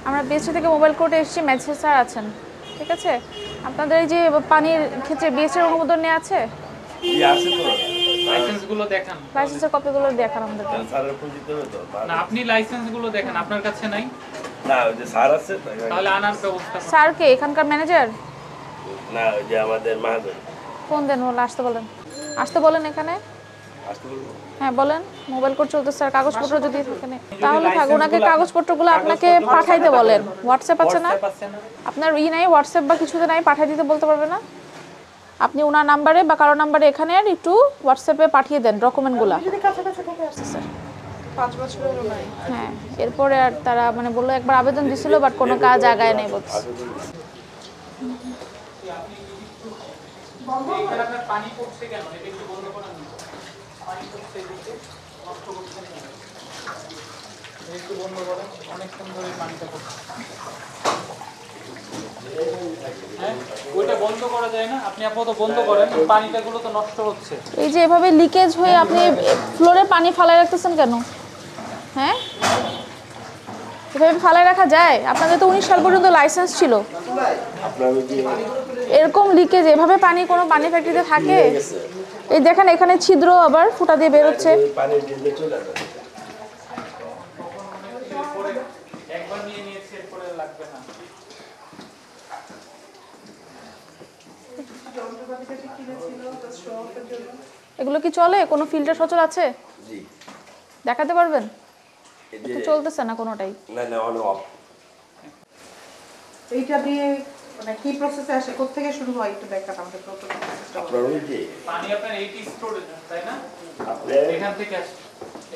আমরা বিএসটি থেকে মোবাইল কোর্টে এসেছি, ম্যাজিস্ট্রেট স্যার আছেন, ঠিক আছে? আপনাদের এই যে পানির ক্ষেত্রে বিএসটির অনুমোদন নেওয়া আছে? লাইসেন্সগুলো দেখান, লাইসেন্সের কপিগুলো দেখান আমাদেরকে। স্যারের পরিচিত হবে তো? না আপনি লাইসেন্সগুলো দেখেন, আপনার কাছে নাই? না ওই যে স্যার আছে তাহলে আনার ব্যবস্থা করুন। স্যার কে, এখানকার ম্যানেজার? না ওই যে আমাদের মাহাজন। ফোন দেন, বলে আসতে বলেন, আসতে বলেন এখানে। আসতে বলবো? হ্যাঁ বলেন, মোবাইল কোড চলতে স্যার, কাগজপত্র যদি থাকে তাহলে থাক, ওনাকে কাগজপত্রগুলো আপনাকে পাঠাইতে বলেন। হোয়াটসঅ্যাপ আছে না আপনার? নাই হোয়াটসঅ্যাপ বা কিছুতে নাই, পাঠিয়ে দিতে বলতে পারবে না? আপনি ওনার নাম্বারে বা কারো নাম্বারে এখানে আর একটু হোয়াটসঅ্যাপে পাঠিয়ে দেন ডকুমেন্টগুলো। যদি কাছাকাছি থেকে আসছে স্যার 5 বছরেরও নাই। হ্যাঁ, এরপরে আর তারা মানে বললো একবার আবেদন দিছিল বাট কোনো কাজ আগায় নাই বলছে। এখানে আপনার পানি পড়ছে কেন? এটা একটু বন্ধ করেন না। পানি পড়ছে এদিকে, নষ্ট করছেন কেন? একটু বন্ধ করেন, অনেকক্ষণ ধরে পানিটা পড়ছে। হ্যাঁ, ওইটা বন্ধ করা যায় না? আপনি আপাতত বন্ধ করেন, পানিটাগুলো তো নষ্ট হচ্ছে। এই যে এভাবে লিকেজ হয়ে আপনি ফ্লোরে পানি ফালায় রাখতেছেন কেন? হ্যাঁ, এভাবে ফালায় রাখা যায়? আপনাদের তো 19 সাল পর্যন্ত লাইসেন্স ছিল। এরকম লিকেজ এভাবে পানি কোনো পানি ফ্যাক্টরিতে থাকে? এই দেখেন এখানে ছিদ্র, আবার ফুটা দিয়ে বের হচ্ছে। একবার নিয়ে নিয়েছে, এরপরে লাগবে না। এগুলো কি চলে? কোনো ফিল্টার সচল আছে? জি। দেখাতে পারবেন? একটু চলতেছে না কোনোটাই। না না অন অফ। এইটা দিয়ে মানে কি প্রসেসে আসে, কোথা থেকে শুরু হয় একটু দেখান আমাদের প্রথমে। আপনার ওই যে পানি আপনার 80 স্টোরেজ, তাই না? আপনার এখান থেকে আসে।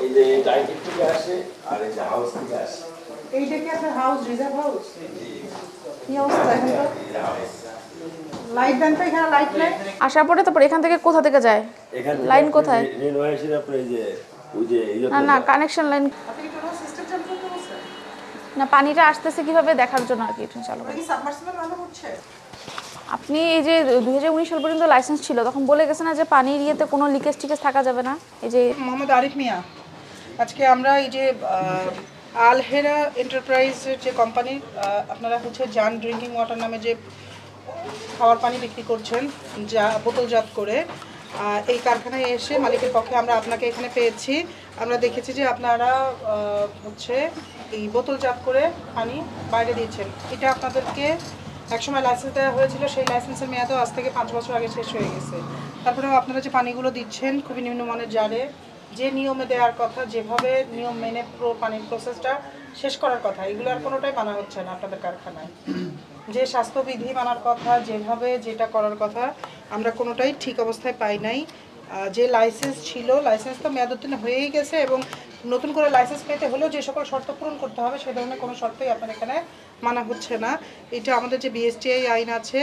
এই যে টাইপ থেকে আসে আর এই যে হাউস থেকে আসে। এইটা কি আপনার হাউস, রিজার্ভ হাউস? কি অবস্থা এখন তো? লাইট দেন তো, এখানে লাইট নেই। আসার পরে তারপর এখান থেকে কোথা থেকে যায়? এখানে লাইন কোথায়? রেনোভেশন আপনার এই যে ওই যে না না, কানেকশন লাইন আপনি কি কোনো সিস্টেম চালু করতে বলছেন? না, পানিটা আসতেছে কিভাবে দেখার জন্য আর কি এটা চালু করি। কি সাবমার্সিবল ভালো হচ্ছে? আপনি এই যে 2019 সাল পর্যন্ত লাইসেন্স ছিল, তখন বলে গেছে না যে পানির ইয়েতে কোনো লিকেজ টিকেজ থাকা যাবে না? এই যে মোহাম্মদ আরিফ মিয়া, আজকে আমরা এই যে আলহেরা এন্টারপ্রাইজের যে কোম্পানি, আপনারা হচ্ছে জান ড্রিঙ্কিং ওয়াটার নামে যে খাওয়ার পানি বিক্রি করছেন যা বোতলজাত করে, এই কারখানায় এসে মালিকের পক্ষে আমরা আপনাকে এখানে পেয়েছি। আমরা দেখেছি যে আপনারা হচ্ছে এই বোতলজাত করে পানি বাইরে দিয়েছেন। এটা আপনাদেরকে একসময় লাইসেন্স দেওয়া হয়েছিল, সেই লাইসেন্সের মেয়াদও আজ থেকে 5 বছর আগে শেষ হয়ে গেছে। তারপরেও আপনারা যে পানিগুলো দিচ্ছেন খুবই নিম্নমানের জারে, যে নিয়মে দেওয়ার কথা, যেভাবে নিয়ম মেনে পুরো পানির প্রসেসটা শেষ করার কথা, এগুলো আর কোনোটাই মানা হচ্ছে না আপনাদের কারখানায়। যে স্বাস্থ্যবিধি মানার কথা, যেভাবে যেটা করার কথা, আমরা কোনোটাই ঠিক অবস্থায় পাই নাই। যে লাইসেন্স ছিল, লাইসেন্স তো মেয়াদ উত্তীর্ণ হয়েই গেছে এবং নতুন করে লাইসেন্স পেতে হলেও যে সকল শর্ত পূরণ করতে হবে সেই ধরনের কোনো শর্তই আপনার এখানে মানা হচ্ছে না। এটা আমাদের যে বিএসটিআই আইন আছে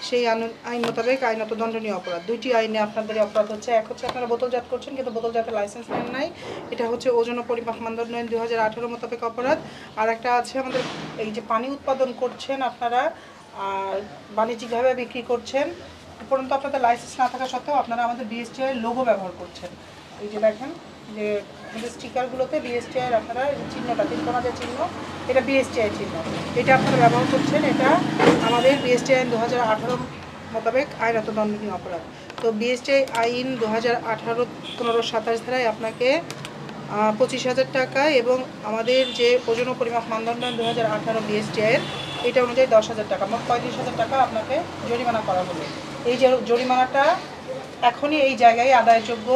সেই আইন মোতাবেক আইনত দণ্ডনীয় অপরাধ। 2টি আইনে আপনাদের অপরাধ হচ্ছে। এক হচ্ছে আপনারা বোতলজাত করছেন কিন্তু বোতলজাতের লাইসেন্স নেন নাই, এটা হচ্ছে ওজন ও পরিমাপ মানদণ্ড আইন 2018 মোতাবেক অপরাধ। আর একটা আছে আমাদের এই যে পানি উৎপাদন করছেন আপনারা আর বাণিজ্যিকভাবে বিক্রি করছেন, উপরন্ত আপনাদের লাইসেন্স না থাকা সত্ত্বেও আপনারা আমাদের বিএসটিআই লোগো ব্যবহার করছেন। এই যে দেখেন যে আমাদের স্টিকারগুলোতে বিএসটিআই আপনারা এই চিহ্নটা, তিনকোনা যে চিহ্ন, এটা বিএসটিআই চিহ্ন, এটা আপনারা ব্যবহার করছেন। এটা আমাদের বিএসটিআই আইন 2018 মোতাবেক আইনত দণ্ডনীয় অপরাধ। তো বিএসটিআই আইন 2018 1527 ধারায় আপনাকে 25,000 টাকা এবং আমাদের যে ওজন ও পরিমাপ মানদণ্ড 2018 বিএসটিআইয়ের এটা অনুযায়ী 10,000 টাকা, মোট 35,000 টাকা আপনাকে জরিমানা করা হবে। এই যে জরিমানাটা এখনই এই জায়গায় আদায়যোগ্য।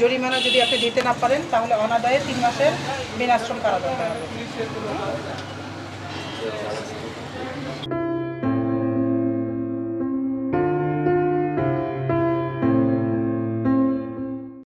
জরিমানা যদি আপনি দিতে না পারেন তাহলে অনাদায়ে 3 মাসের বিনাশ্রম কারাদণ্ড হবে।